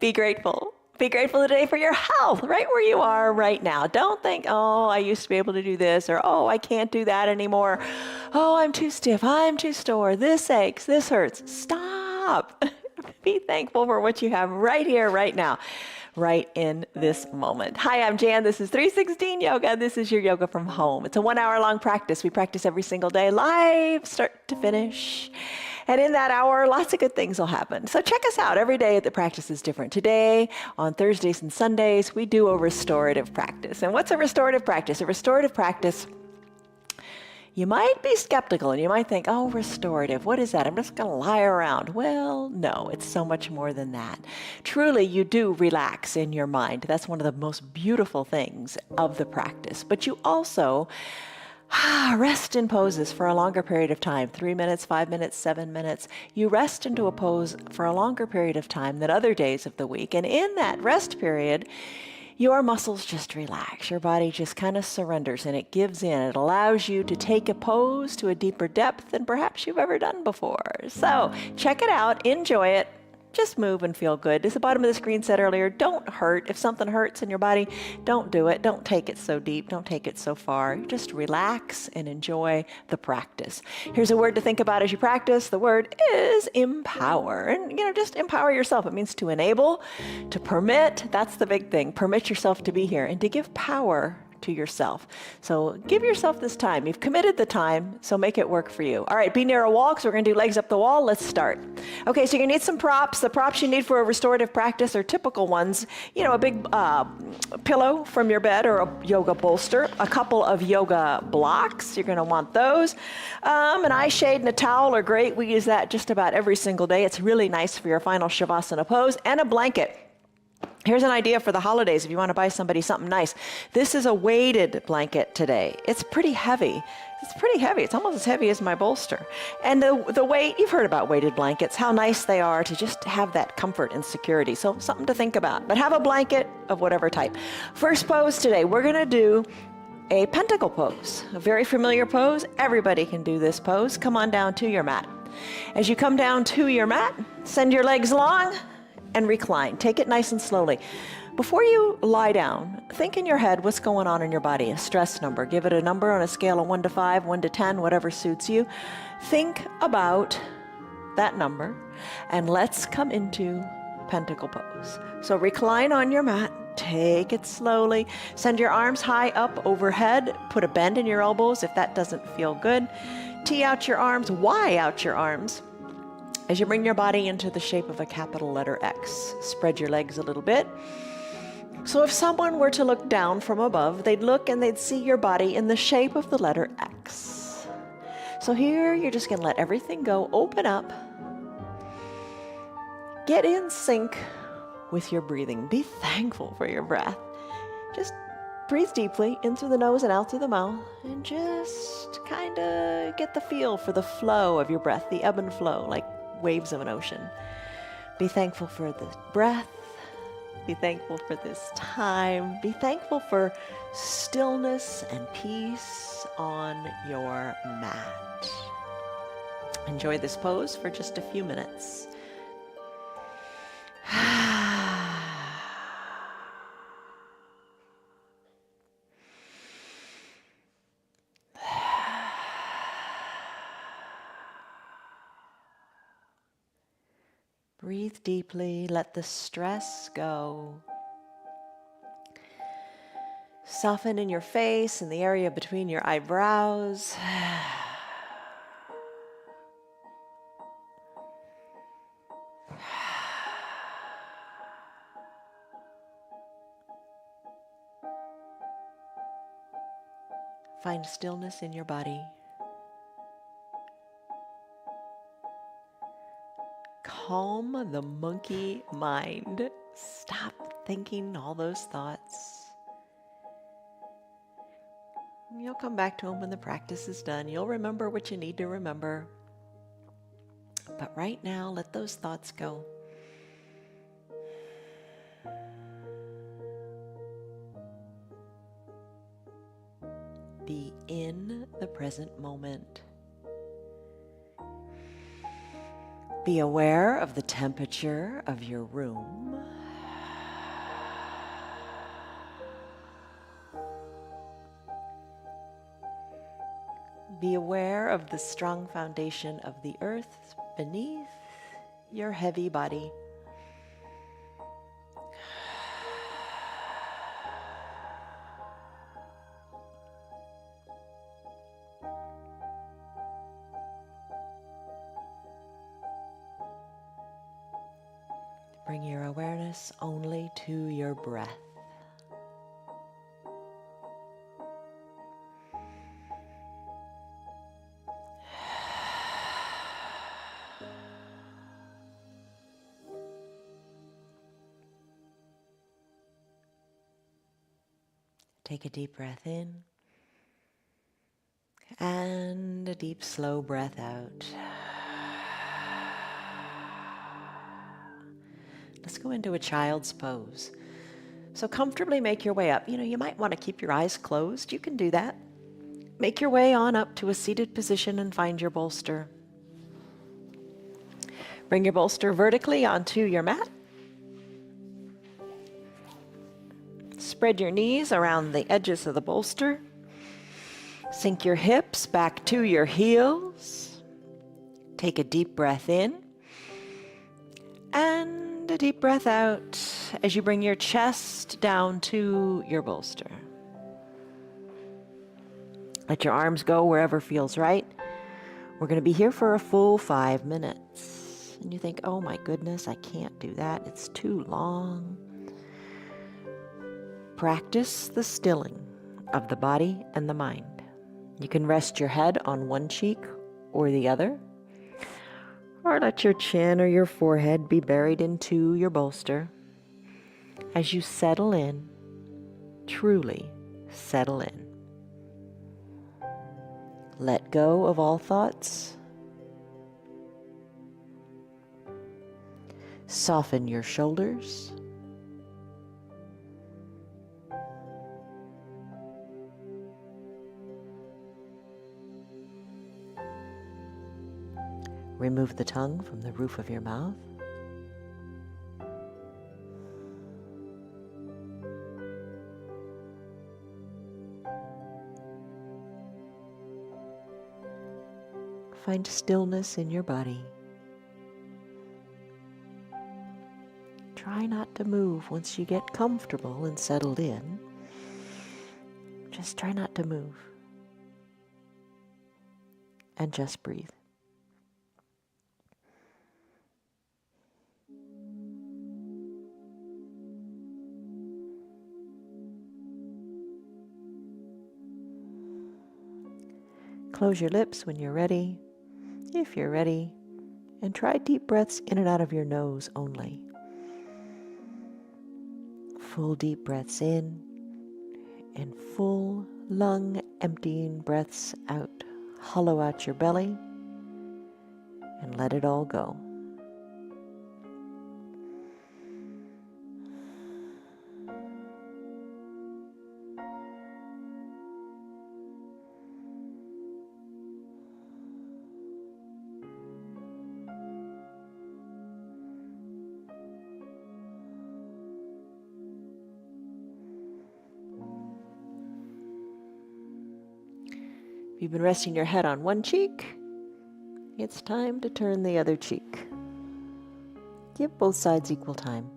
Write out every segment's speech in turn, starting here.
Be grateful. Be grateful today for your health, right where you are right now. Don't think, oh, I used to be able to do this, or oh, I can't do that anymore. Oh, I'm too stiff, I'm too sore, this aches, this hurts. Stop. Be thankful for what you have right here, right now, right in this moment. Hi, I'm Jan. This is 316 Yoga. This is your yoga from home. It's a 1 hour long practice. We practice every single day, live, start to finish. And in that hour, lots of good things will happen. So check us out. Every day the practice is different. Today, on Thursdays and Sundays, we do a restorative practice. And what's a restorative practice? A restorative practice, you might be skeptical and you might think, oh, restorative, what is that? I'm just going to lie around. Well, no, it's so much more than that. Truly, you do relax in your mind. That's one of the most beautiful things of the practice. But you also rest in poses for a longer period of time, 3 minutes, 5 minutes, 7 minutes. You rest into a pose for a longer period of time than other days of the week. And in that rest period, your muscles just relax. Your body just kind of surrenders and it gives in. It allows you to take a pose to a deeper depth than perhaps you've ever done before. So check it out, enjoy it. Just move and feel good. As the bottom of the screen said earlier, don't hurt. If something hurts in your body, don't do it. Don't take it so deep. Don't take it so far. Just relax and enjoy the practice. Here's a word to think about as you practice. The word is empower. And, just empower yourself. It means to enable, to permit. That's the big thing. Permit yourself to be here and to give power to yourself. So give yourself this time. You've committed the time, so make it work for you. All right, be near a wall, because we're going to do legs up the wall. Let's start. Okay, so you're going to need some props. The props you need for a restorative practice are typical ones. A big pillow from your bed or a yoga bolster, a couple of yoga blocks. You're going to want those. An eye shade and a towel are great. We use that just about every single day. It's really nice for your final Shavasana pose. And a blanket. Here's an idea for the holidays if you want to buy somebody something nice. This is a weighted blanket today. It's pretty heavy. It's almost as heavy as my bolster. And the weight, you've heard about weighted blankets, how nice they are to just have that comfort and security. So something to think about. But have a blanket of whatever type. First pose today, we're going to do a pentacle pose. A very familiar pose. Everybody can do this pose. Come on down to your mat. As you come down to your mat, send your legs long and recline. Take it nice and slowly. Before you lie down, think in your head what's going on in your body, a stress number. Give it a number on a scale of 1 to 5, 1 to 10, whatever suits you. Think about that number, and let's come into pentacle pose. So recline on your mat. Take it slowly. Send your arms high up overhead. Put a bend in your elbows if that doesn't feel good. Tee out your arms, Y out your arms. As you bring your body into the shape of a capital letter X, spread your legs a little bit. So if someone were to look down from above, they'd look and they'd see your body in the shape of the letter X. So here you're just going to let everything go, open up, get in sync with your breathing. Be thankful for your breath. Just breathe deeply in through the nose and out through the mouth, and just kind of get the feel for the flow of your breath, the ebb and flow, like waves of an ocean. Be thankful for the breath. Be thankful for this time. Be thankful for stillness and peace on your mat. Enjoy this pose for just a few minutes. Breathe deeply, let the stress go. Soften in your face and the area between your eyebrows. Find stillness in your body. Calm the monkey mind. Stop thinking all those thoughts. You'll come back to them when the practice is done. You'll remember what you need to remember. But right now, let those thoughts go. Be in the present moment. Be aware of the temperature of your room. Be aware of the strong foundation of the earth beneath your heavy body. Bring your awareness only to your breath. Take a deep breath in and a deep, slow breath out. Let's go into a child's pose. So comfortably make your way up. You might want to keep your eyes closed. You can do that. Make your way on up to a seated position and find your bolster. Bring your bolster vertically onto your mat. Spread your knees around the edges of the bolster. Sink your hips back to your heels. Take a deep breath in and a deep breath out as you bring your chest down to your bolster. Let your arms go wherever feels right. We're going to be here for a full 5 minutes. And you think, oh my goodness, I can't do that. It's too long. Practice the stilling of the body and the mind. You can rest your head on one cheek or the other, or let your chin or your forehead be buried into your bolster. As you settle in, truly settle in. Let go of all thoughts. Soften your shoulders. Remove the tongue from the roof of your mouth. Find stillness in your body. Try not to move once you get comfortable and settled in. Just try not to move. And just breathe. Close your lips when you're ready, if you're ready, and try deep breaths in and out of your nose only. Full deep breaths in and full lung emptying breaths out. Hollow out your belly and let it all go. If you've been resting your head on one cheek, it's time to turn the other cheek. Give both sides equal time.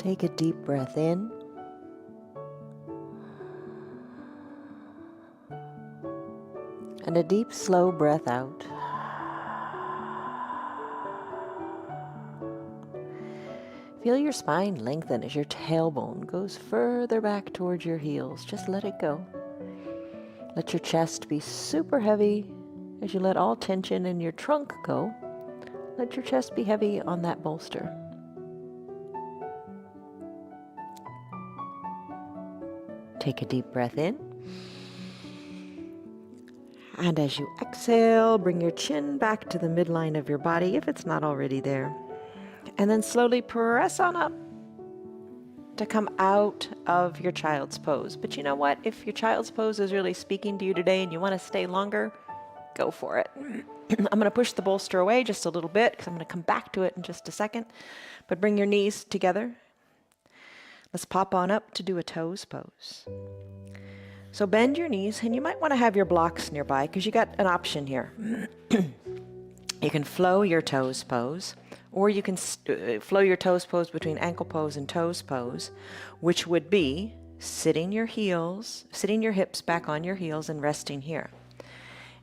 Take a deep breath in. And a deep, slow breath out. Feel your spine lengthen as your tailbone goes further back towards your heels. Just let it go. Let your chest be super heavy as you let all tension in your trunk go. Let your chest be heavy on that bolster. Take a deep breath in. And as you exhale, bring your chin back to the midline of your body if it's not already there. And then slowly press on up to come out of your child's pose. But you know what? If your child's pose is really speaking to you today and you want to stay longer, go for it. I'm going to push the bolster away just a little bit because I'm going to come back to it in just a second. But bring your knees together. Let's pop on up to do a toes pose. So bend your knees, and you might want to have your blocks nearby because you got an option here. You can flow your toes pose, or you can flow your toes pose between ankle pose and toes pose, which would be sitting your hips back on your heels and resting here.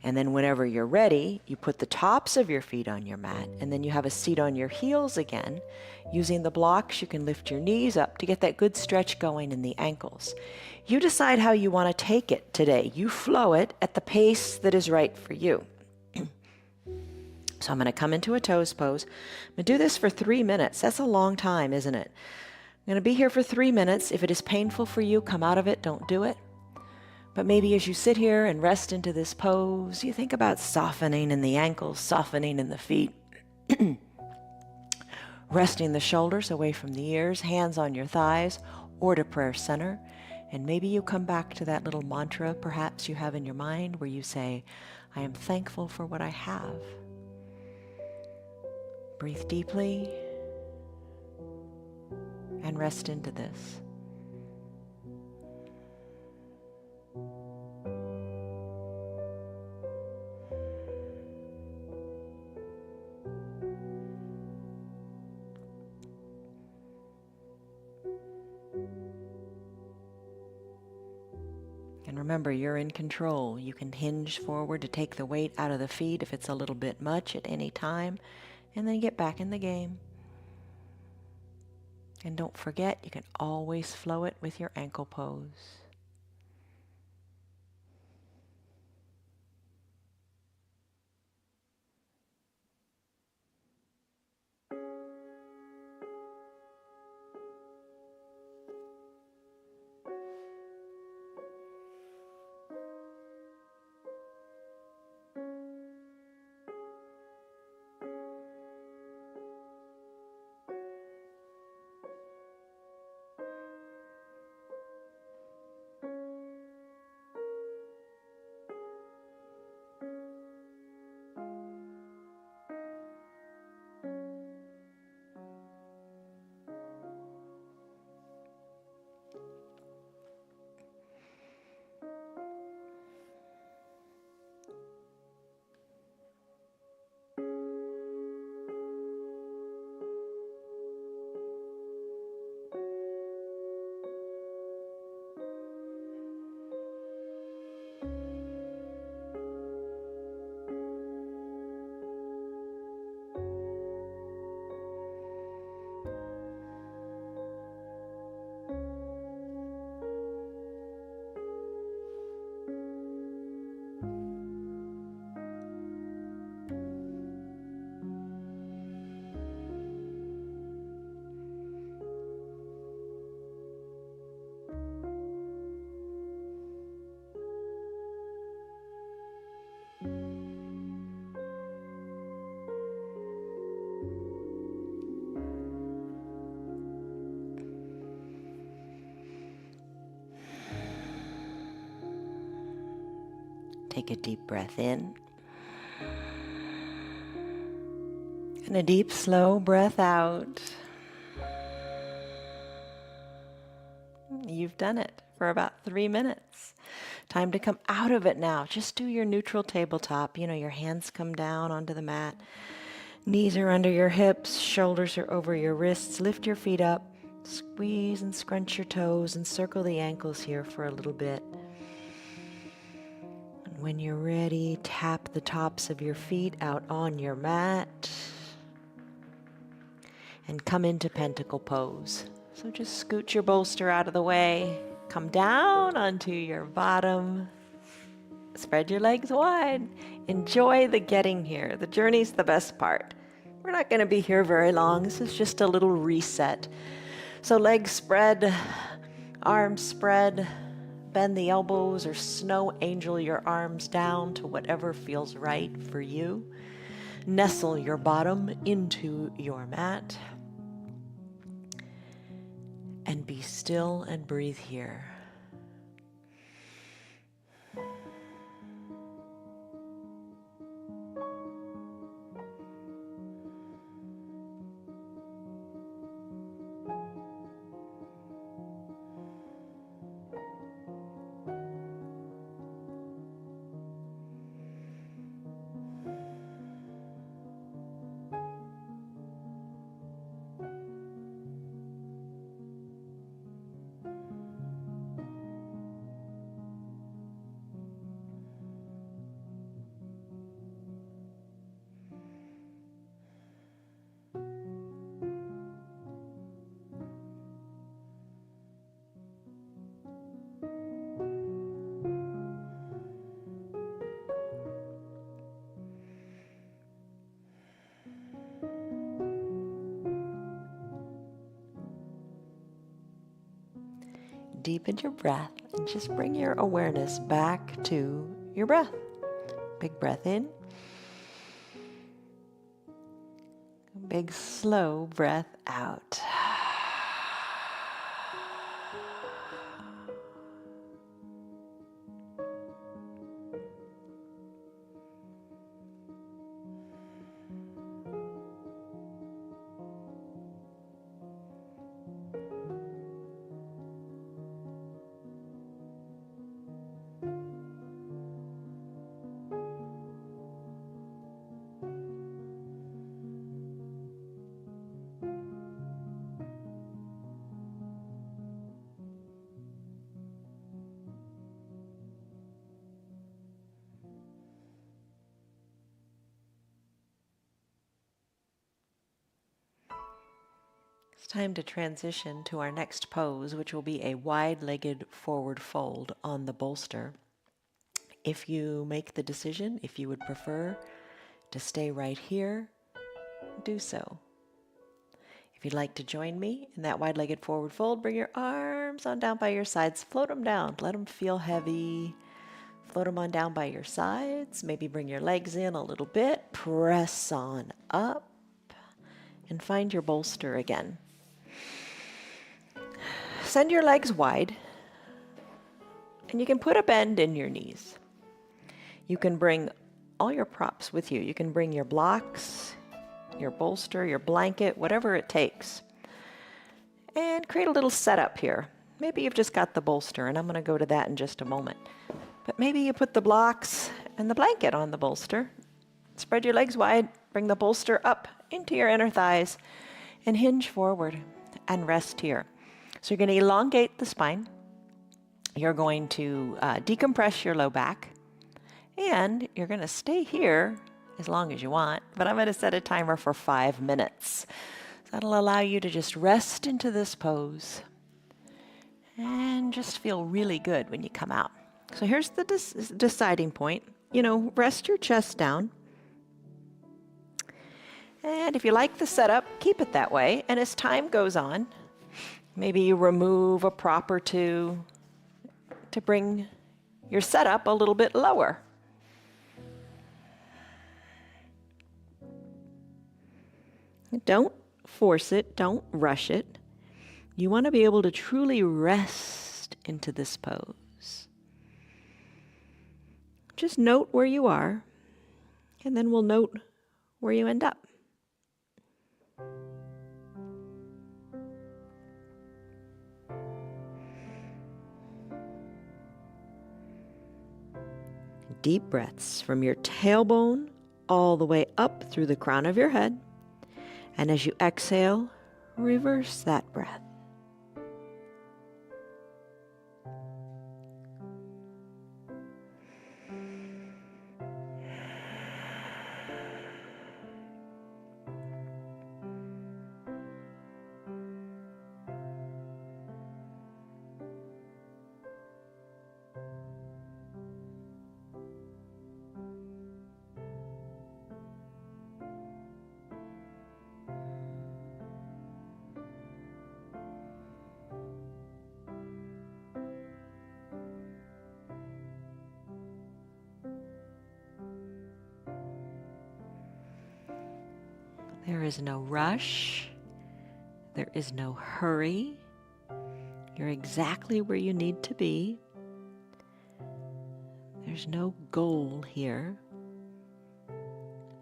And then whenever you're ready, you put the tops of your feet on your mat, and then you have a seat on your heels again. Using the blocks, you can lift your knees up to get that good stretch going in the ankles. You decide how you want to take it today. You flow it at the pace that is right for you. So I'm going to come into a toes pose. I'm going to do this for 3 minutes. That's a long time, isn't it? I'm going to be here for 3 minutes. If it is painful for you, come out of it. Don't do it. But maybe as you sit here and rest into this pose, you think about softening in the ankles, softening in the feet. Resting the shoulders away from the ears, hands on your thighs or to prayer center. And maybe you come back to that little mantra perhaps you have in your mind where you say, I am thankful for what I have. Breathe deeply and rest into this. And remember, you're in control. You can hinge forward to take the weight out of the feet if it's a little bit much at any time, and then get back in the game. And don't forget, you can always flow it with your ankle pose. Take a deep breath in. And a deep, slow breath out. You've done it for about 3 minutes. Time to come out of it now. Just do your neutral tabletop. Your hands come down onto the mat. Knees are under your hips. Shoulders are over your wrists. Lift your feet up. Squeeze and scrunch your toes and circle the ankles here for a little bit. And when you're ready, tap the tops of your feet out on your mat and come into pentacle pose. So just scoot your bolster out of the way, come down onto your bottom, spread your legs wide. Enjoy the getting here. The journey's the best part. We're not going to be here very long. This is just a little reset. So legs spread, arms spread, bend the elbows or snow angel your arms down to whatever feels right for you. Nestle your bottom into your mat. And be still and breathe here. Deepen your breath and just bring your awareness back to your breath. Big breath in. Big slow breath out. It's time to transition to our next pose, which will be a wide-legged forward fold on the bolster. If you make the decision, if you would prefer to stay right here, do so. If you'd like to join me in that wide-legged forward fold, bring your arms on down by your sides, float them down, let them feel heavy. Float them on down by your sides, maybe bring your legs in a little bit, press on up, and find your bolster again. Send your legs wide, and you can put a bend in your knees. You can bring all your props with you. You can bring your blocks, your bolster, your blanket, whatever it takes. And create a little setup here. Maybe you've just got the bolster, and I'm going to go to that in just a moment. But maybe you put the blocks and the blanket on the bolster. Spread your legs wide, bring the bolster up into your inner thighs, and hinge forward and rest here. So you're going to elongate the spine. You're going to decompress your low back. And you're going to stay here as long as you want. But I'm going to set a timer for 5 minutes. So that'll allow you to just rest into this pose. And just feel really good when you come out. So here's the deciding point. You know, rest your chest down. And if you like the setup, keep it that way. And as time goes on, maybe you remove a prop or two to bring your setup a little bit lower. Don't force it, don't rush it. You want to be able to truly rest into this pose. Just note where you are, and then we'll note where you end up. Deep breaths from your tailbone all the way up through the crown of your head. And as you exhale, reverse that breath. There is no rush. There is no hurry. You're exactly where you need to be. There's no goal here.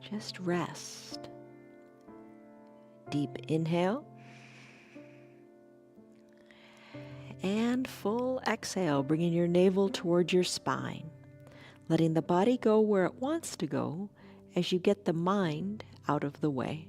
Just rest. Deep inhale. And full exhale, bringing your navel towards your spine. Letting the body go where it wants to go as you get the mind out of the way.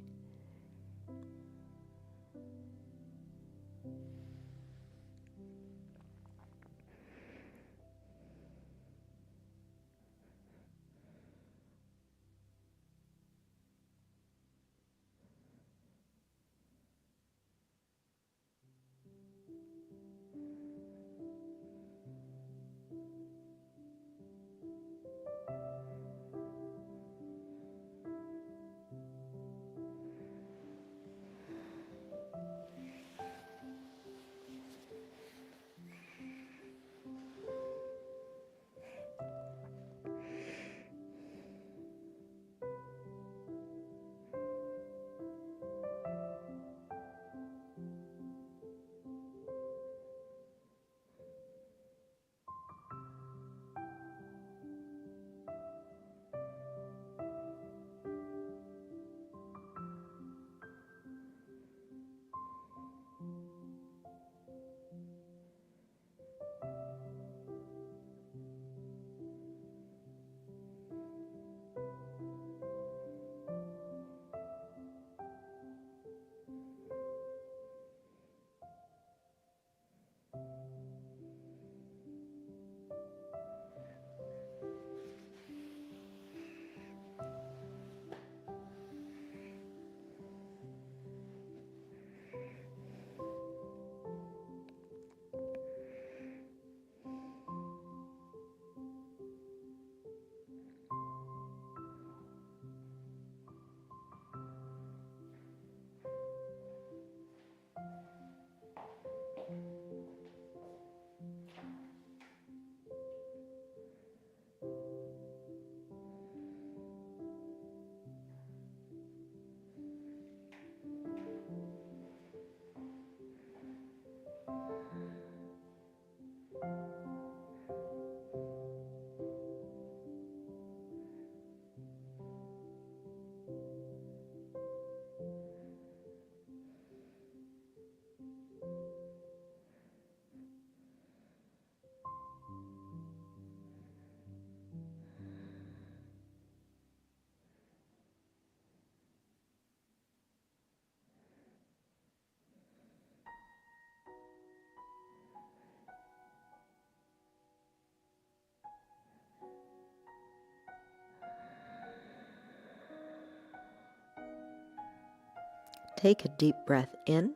Take a deep breath in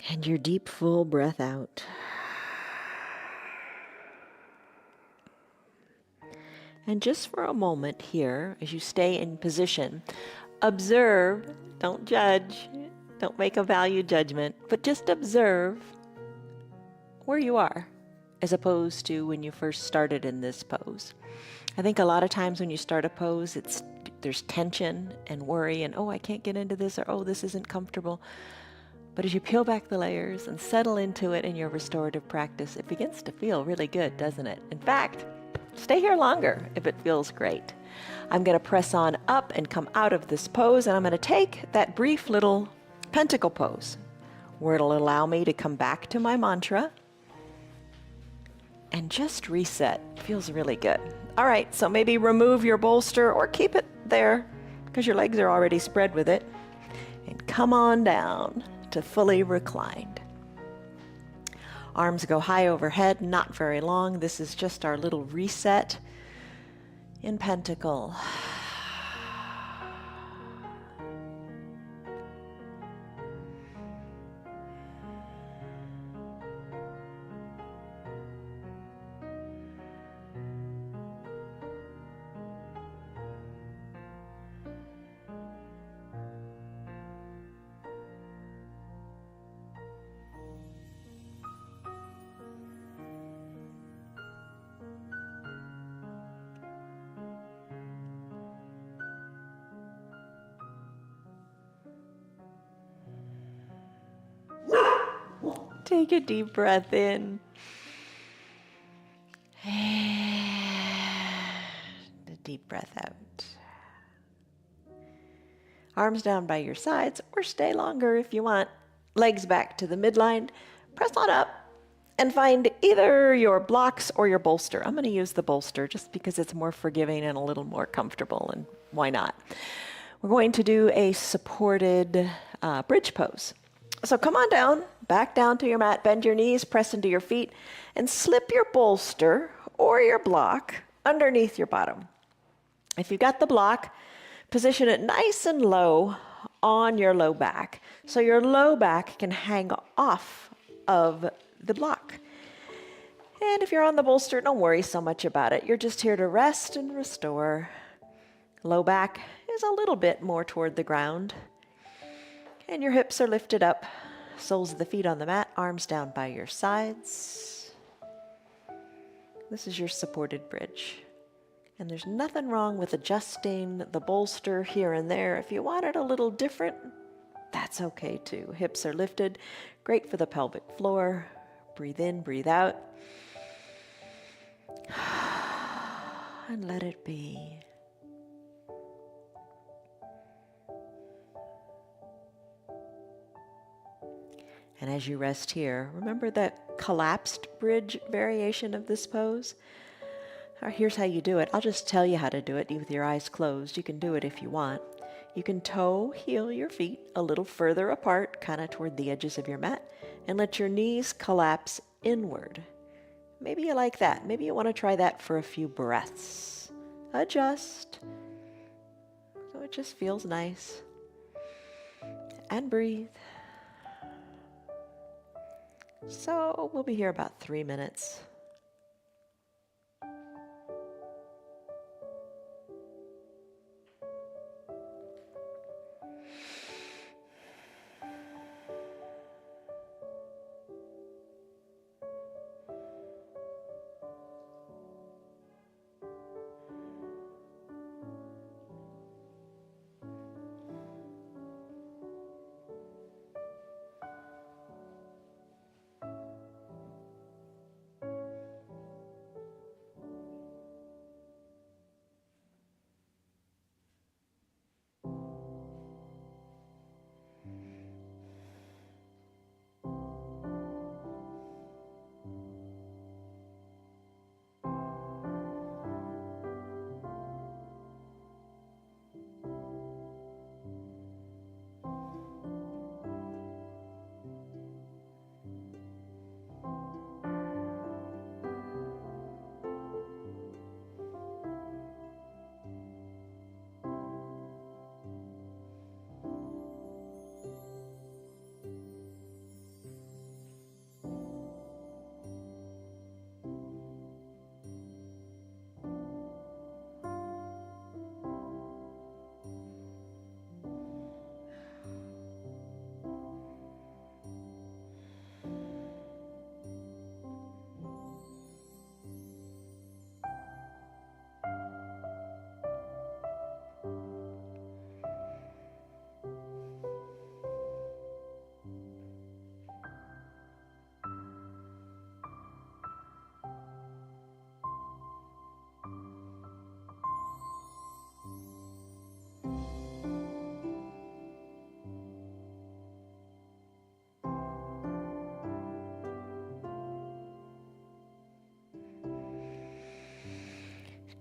and your deep, full breath out. And just for a moment here, as you stay in position, observe, don't judge, don't make a value judgment, but just observe where you are as opposed to when you first started in this pose. I think a lot of times when you start a pose, there's tension and worry and, oh, I can't get into this, or oh, this isn't comfortable. But as you peel back the layers and settle into it in your restorative practice, it begins to feel really good, doesn't it? In fact, stay here longer if it feels great. I'm going to press on up and come out of this pose, and I'm going to take that brief little pentacle pose where it'll allow me to come back to my mantra and just reset. It feels really good. All right, so maybe remove your bolster or keep it there because your legs are already spread with it, and come on down to fully reclined. Arms go high overhead, not very long. This is just our little reset in pentacle. Take a deep breath in. And a deep breath out. Arms down by your sides, or stay longer if you want. Legs back to the midline. Press on up and find either your blocks or your bolster. I'm going to use the bolster just because it's more forgiving and a little more comfortable, and why not? We're going to do a supported bridge pose. So come on down, back down to your mat, bend your knees, press into your feet, and slip your bolster or your block underneath your bottom. If you've got the block, position it nice and low on your low back, so your low back can hang off of the block. And if you're on the bolster, don't worry so much about it. You're just here to rest and restore. Low back is a little bit more toward the ground. And your hips are lifted up. Soles of the feet on the mat, arms down by your sides. This is your supported bridge. And there's nothing wrong with adjusting the bolster here and there. If you want it a little different, that's okay too. Hips are lifted, great for the pelvic floor. Breathe in, breathe out. And let it be. And as you rest here, remember that collapsed bridge variation of this pose? Here's how you do it. I'll just tell you how to do it with your eyes closed. You can do it if you want. You can toe heel your feet a little further apart, kind of toward the edges of your mat, and let your knees collapse inward. Maybe you like that. Maybe you want to try that for a few breaths. Adjust. So it just feels nice. And breathe. So we'll be here about 3 minutes.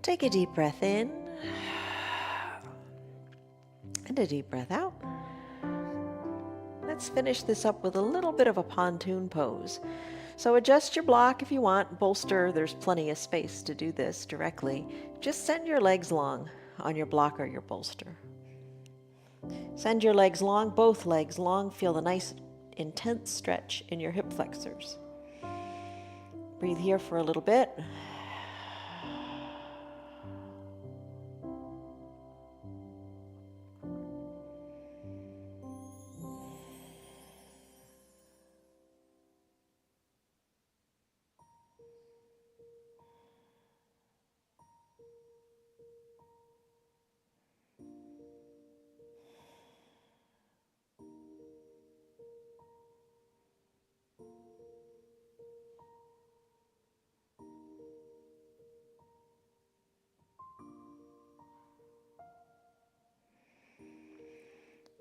Take a deep breath in and a deep breath out. Let's finish this up with a little bit of a pontoon pose. So adjust your block if you want. Bolster, there's plenty of space to do this directly. Just send your legs long on your block or your bolster. Send your legs long, both legs long. Feel the nice intense stretch in your hip flexors. Breathe here for a little bit.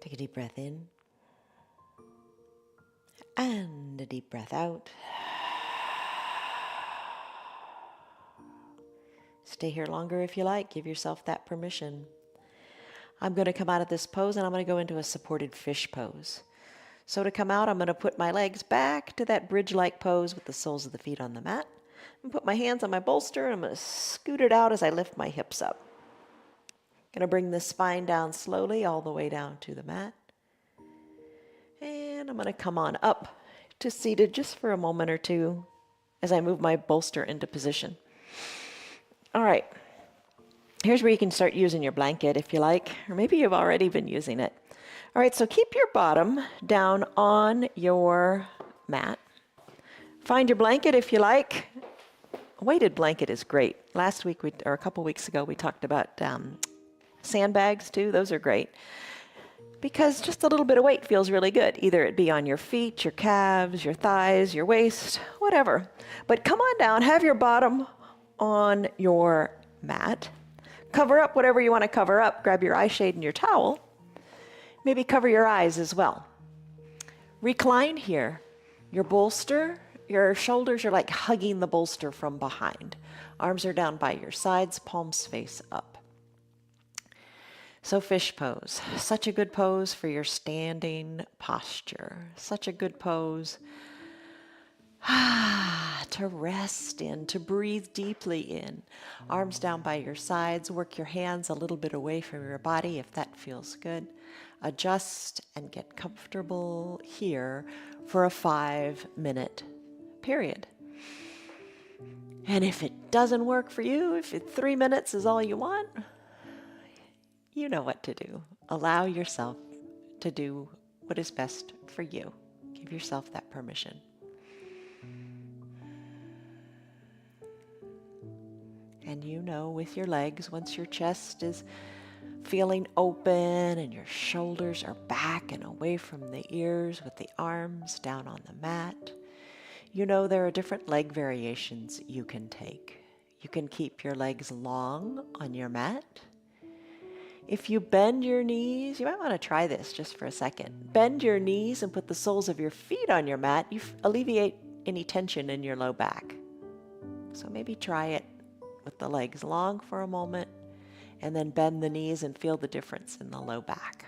Take a deep breath in and a deep breath out. Stay here longer if you like. Give yourself that permission. I'm going to come out of this pose and I'm going to go into a supported fish pose. So to come out, I'm going to put my legs back to that bridge-like pose with the soles of the feet on the mat. And put my hands on my bolster and I'm going to scoot it out as I lift my hips up. Going to bring the spine down slowly all the way down to the mat. And I'm going to come on up to seated just for a moment or two as I move my bolster into position. All right. Here's where you can start using your blanket if you like, or maybe you've already been using it. All right, so keep your bottom down on your mat. Find your blanket if you like. A weighted blanket is great. Last week, or a couple weeks ago, we talked about sandbags too. Those are great because just a little bit of weight feels really good. Either it be on your feet, your calves, your thighs, your waist, whatever. But come on down, have your bottom on your mat. Cover up whatever you want to cover up. Grab your eye shade and your towel. Maybe cover your eyes as well. Recline here. Your bolster, your shoulders are like hugging the bolster from behind. Arms are down by your sides, palms face up. So fish pose. Such a good pose for your standing posture. Such a good pose to rest in, to breathe deeply in. Arms down by your sides. Work your hands a little bit away from your body if that feels good. Adjust and get comfortable here for a 5-minute period. And if it doesn't work for you, if 3 minutes is all you want, you know what to do. Allow yourself to do what is best for you. Give yourself that permission. And you know, with your legs, once your chest is feeling open and your shoulders are back and away from the ears with the arms down on the mat, you know there are different leg variations you can take. You can keep your legs long on your mat. If you bend your knees, you might want to try this just for a second. Bend your knees and put the soles of your feet on your mat. You alleviate any tension in your low back. So maybe try it with the legs long for a moment and then bend the knees and feel the difference in the low back.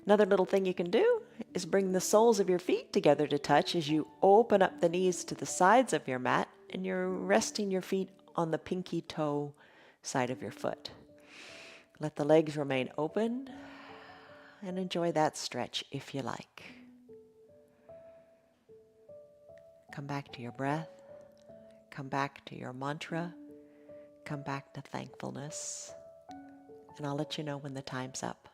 Another little thing you can do is bring the soles of your feet together to touch as you open up the knees to the sides of your mat and you're resting your feet on the pinky toe side of your foot. Let the legs remain open and enjoy that stretch if you like. Come back to your breath. Come back to your mantra. Come back to thankfulness. And I'll let you know when the time's up.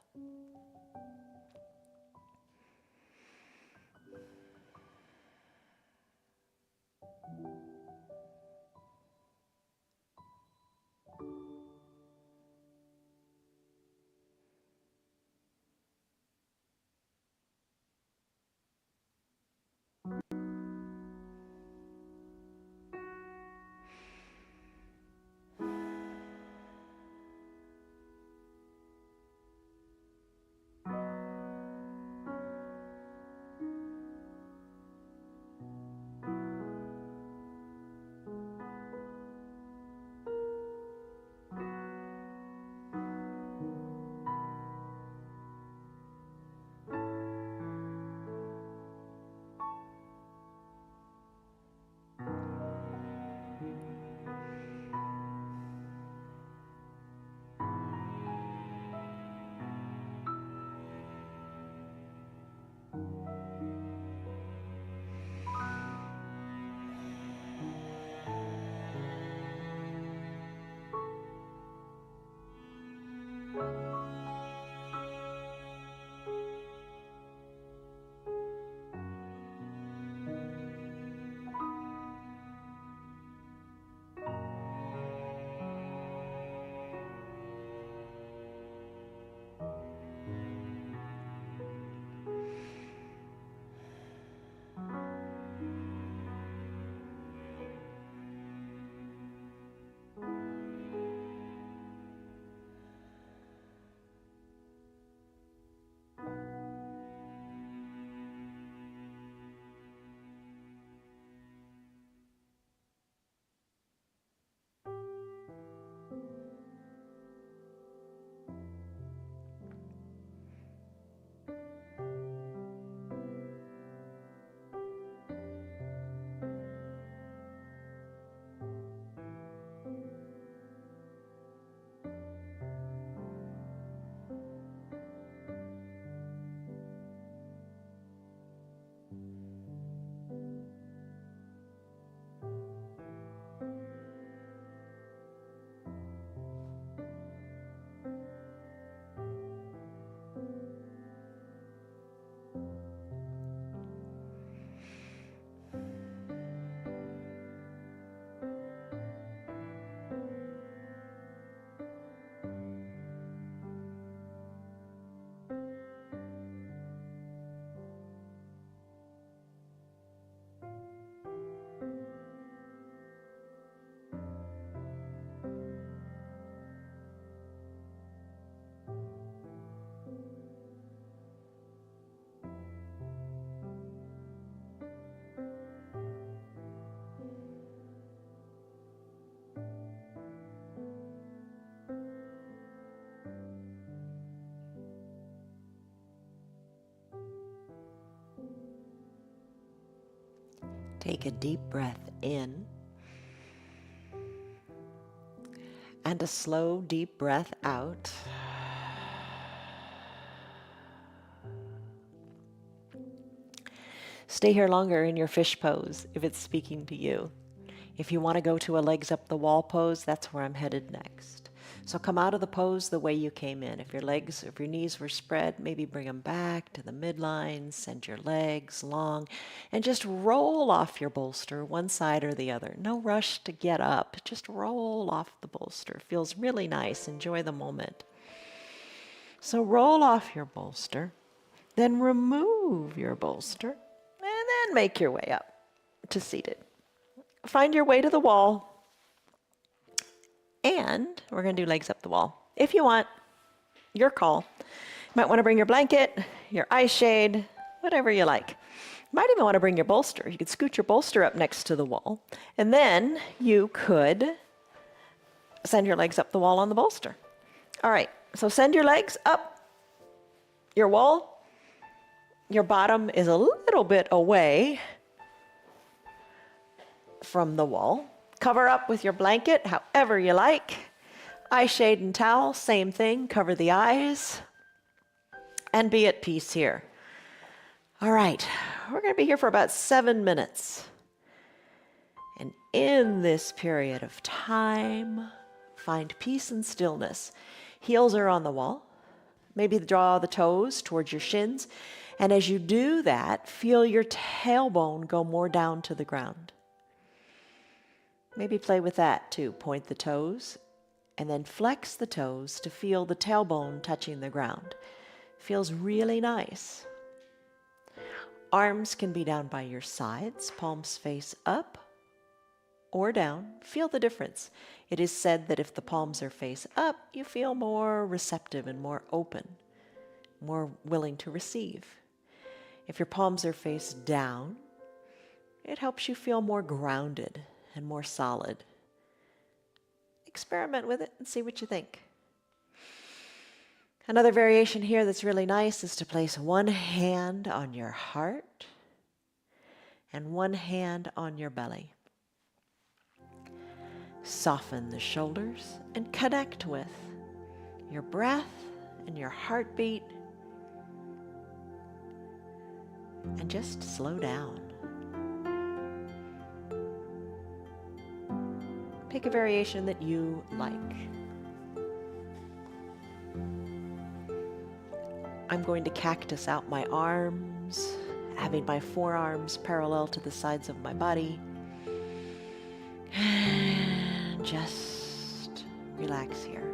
Take a deep breath in and a slow, deep breath out. Stay here longer in your fish pose if it's speaking to you. If you want to go to a legs up the wall pose, that's where I'm headed next. So come out of the pose the way you came in. If your knees were spread, maybe bring them back to the midline, send your legs long, and just roll off your bolster one side or the other. No rush to get up, just roll off the bolster. Feels really nice, enjoy the moment. So roll off your bolster, then remove your bolster, and then make your way up to seated. Find your way to the wall. And we're going to do legs up the wall. If you want, your call. You might want to bring your blanket, your eye shade, whatever you like. You might even want to bring your bolster. You could scoot your bolster up next to the wall. And then you could send your legs up the wall on the bolster. All right, so send your legs up your wall. Your bottom is a little bit away from the wall. Cover up with your blanket, however you like. Eye shade and towel, same thing. Cover the eyes and be at peace here. All right, we're going to be here for about 7 minutes. And in this period of time, find peace and stillness. Heels are on the wall. Maybe draw the toes towards your shins. And as you do that, feel your tailbone go more down to the ground. Maybe play with that too. Point the toes and then flex the toes to feel the tailbone touching the ground. Feels really nice. Arms can be down by your sides, palms face up or down. Feel the difference. It is said that if the palms are face up, you feel more receptive and more open, more willing to receive. If your palms are face down, it helps you feel more grounded and more solid. Experiment with it and see what you think. Another variation here that's really nice is to place one hand on your heart and one hand on your belly. Soften the shoulders and connect with your breath and your heartbeat. And just slow down. Pick a variation that you like. I'm going to cactus out my arms, having my forearms parallel to the sides of my body. And just relax here.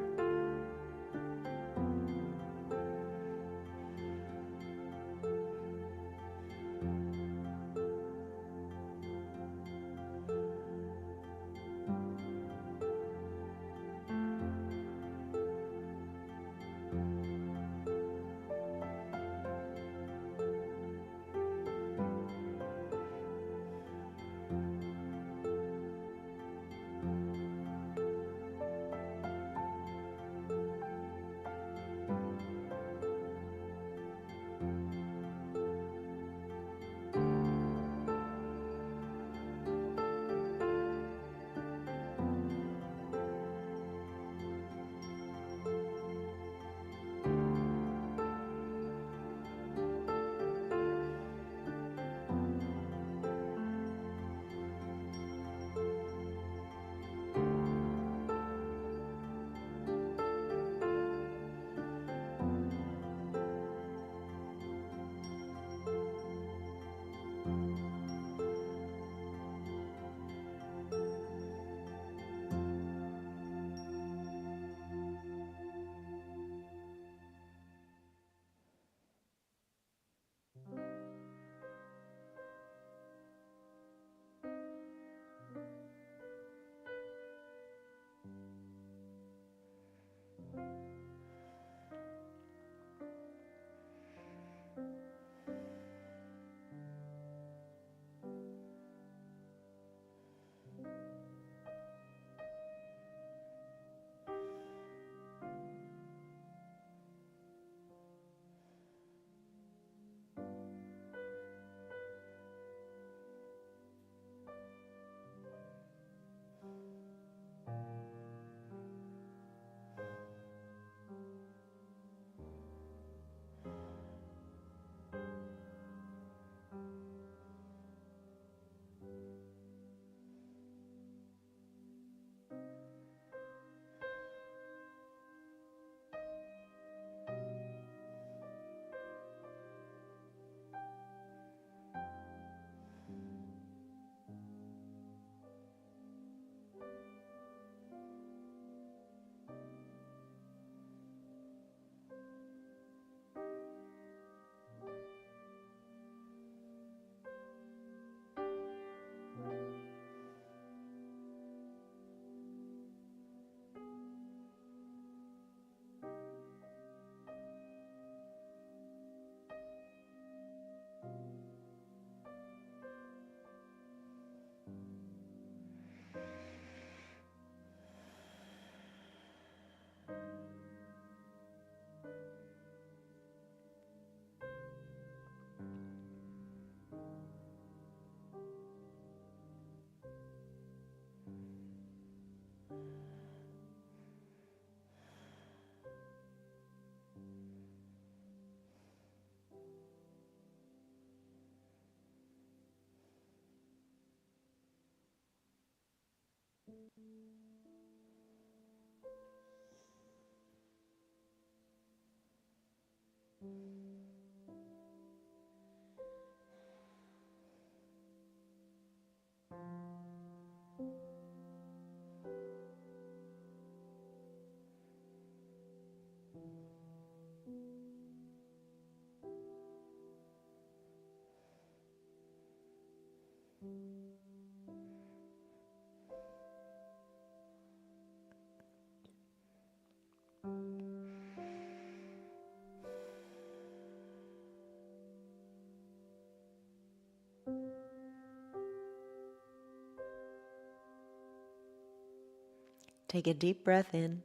Take a deep breath in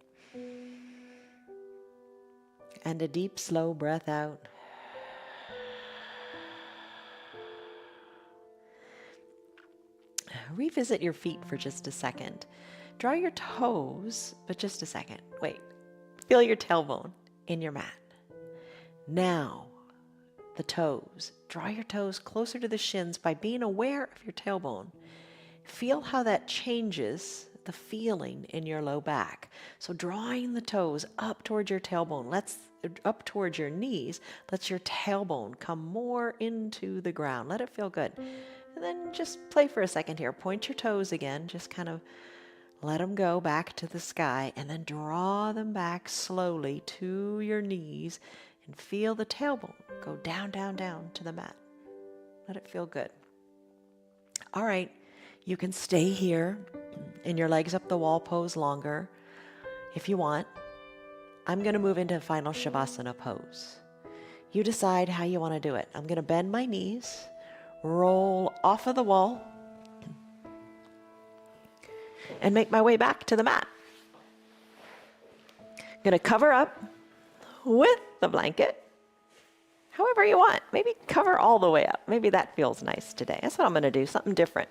and a deep, slow breath out. Revisit your feet for just a second. Draw your toes, but just a second. Wait. Feel your tailbone in your mat. Now, the toes. Draw your toes closer to the shins by being aware of your tailbone. Feel how that changes the feeling in your low back. So drawing the toes up towards your tailbone, up towards your knees, lets your tailbone come more into the ground. Let it feel good. And then just play for a second here. Point your toes again. Just kind of let them go back to the sky, and then draw them back slowly to your knees and feel the tailbone go down, down, down to the mat. Let it feel good. All right, you can stay here in your legs up the wall pose longer if you want. I'm going to move into final Shavasana pose. You decide how you want to do it. I'm going to bend my knees, roll off of the wall, and make my way back to the mat. I'm going to cover up with the blanket, however you want. Maybe cover all the way up. Maybe that feels nice today. That's what I'm going to do, something different.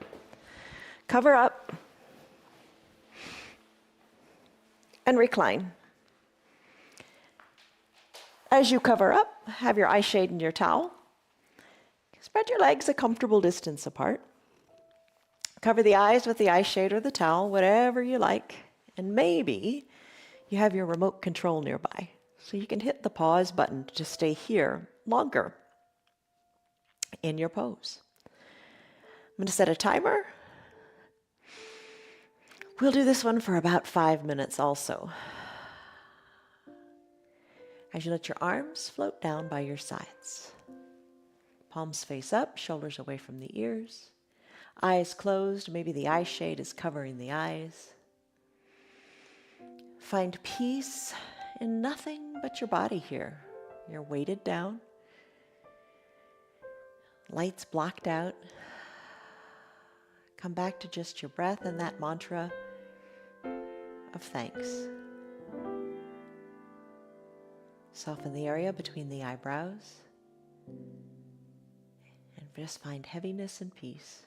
Cover up and recline. As you cover up, have your eye shade and your towel. Spread your legs a comfortable distance apart. Cover the eyes with the eye shade or the towel, whatever you like. And maybe you have your remote control nearby, so you can hit the pause button to stay here longer in your pose. I'm going to set a timer. We'll do this one for about 5 minutes also. As you let your arms float down by your sides. Palms face up, shoulders away from the ears. Eyes closed, maybe the eye shade is covering the eyes. Find peace in nothing but your body here. You're weighted down. Lights blocked out. Come back to just your breath and that mantra of thanks. Soften the area between the eyebrows and just find heaviness and peace.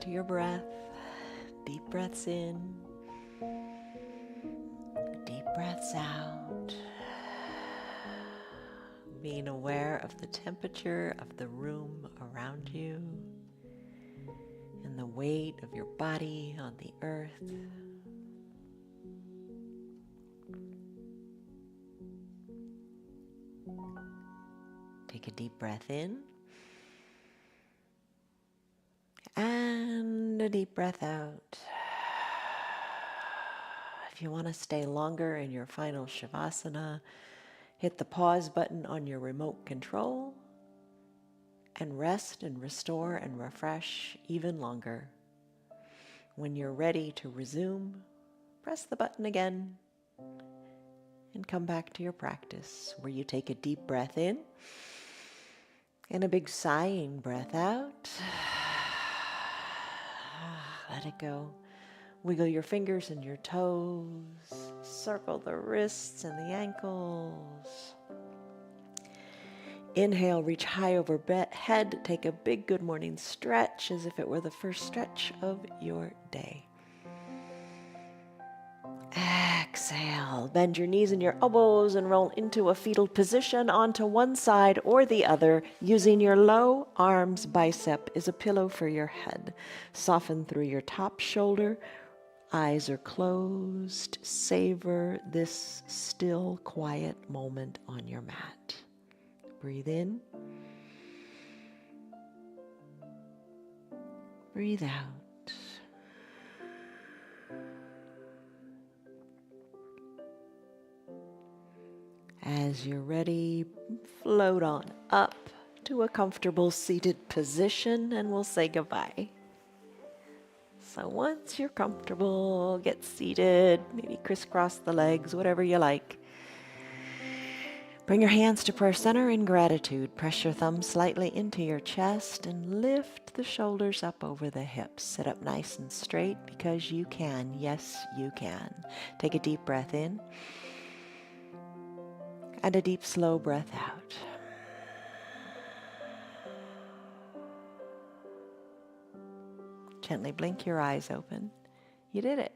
to your breath. Deep breaths in, deep breaths out. Being aware of the temperature of the room around you and the weight of your body on the earth. Take a deep breath in and a deep breath out. If you want to stay longer in your final Shavasana, hit the pause button on your remote control and rest and restore and refresh even longer. When you're ready to resume, press the button again and come back to your practice where you take a deep breath in and a big sighing breath out. Let it go. Wiggle your fingers and your toes. Circle the wrists and the ankles. Inhale, reach high over head. Take a big good morning stretch as if it were the first stretch of your day. Exhale, bend your knees and your elbows and roll into a fetal position onto one side or the other, using your low arms bicep as a pillow for your head. Soften through your top shoulder. Eyes are closed. Savor this still, quiet moment on your mat. Breathe in. Breathe out. As you're ready, float on up to a comfortable seated position and we'll say goodbye. So once you're comfortable, get seated, maybe crisscross the legs, whatever you like. Bring your hands to prayer center in gratitude. Press your thumbs slightly into your chest and lift the shoulders up over the hips. Sit up nice and straight because you can. Yes, you can. Take a deep breath in and a deep, slow breath out. Gently blink your eyes open. You did it.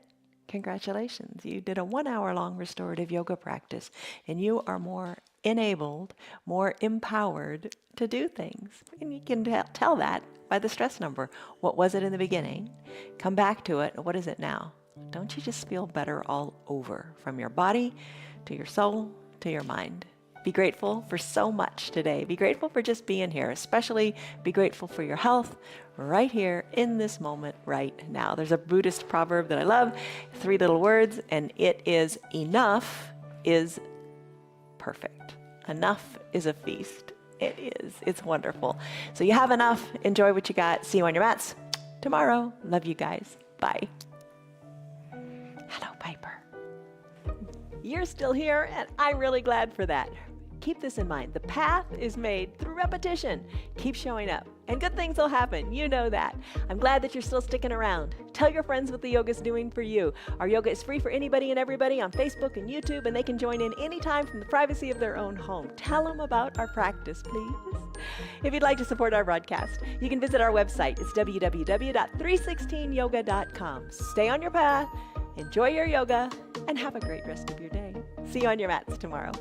Congratulations. You did a 1-hour-long restorative yoga practice, and you are more enabled, more empowered to do things. And you can tell that by the stress number. What was it in the beginning? Come back to it. What is it now? Don't you just feel better all over, from your body to your soul to your mind? Be grateful for so much today. Be grateful for just being here. Especially be grateful for your health right here in this moment right now. There's a Buddhist proverb that I love, 3 little words, and it is enough is perfect. Enough is a feast. It is. It's wonderful. So you have enough. Enjoy what you got. See you on your mats tomorrow. Love you guys. Bye. Hello, Piper. You're still here, and I'm really glad for that. Keep this in mind. The path is made through repetition. Keep showing up, and good things will happen. You know that. I'm glad that you're still sticking around. Tell your friends what the yoga's doing for you. Our yoga is free for anybody and everybody on Facebook and YouTube, and they can join in anytime from the privacy of their own home. Tell them about our practice, please. If you'd like to support our broadcast, you can visit our website. It's www.316yoga.com. Stay on your path, enjoy your yoga, and have a great rest of your day. See you on your mats tomorrow.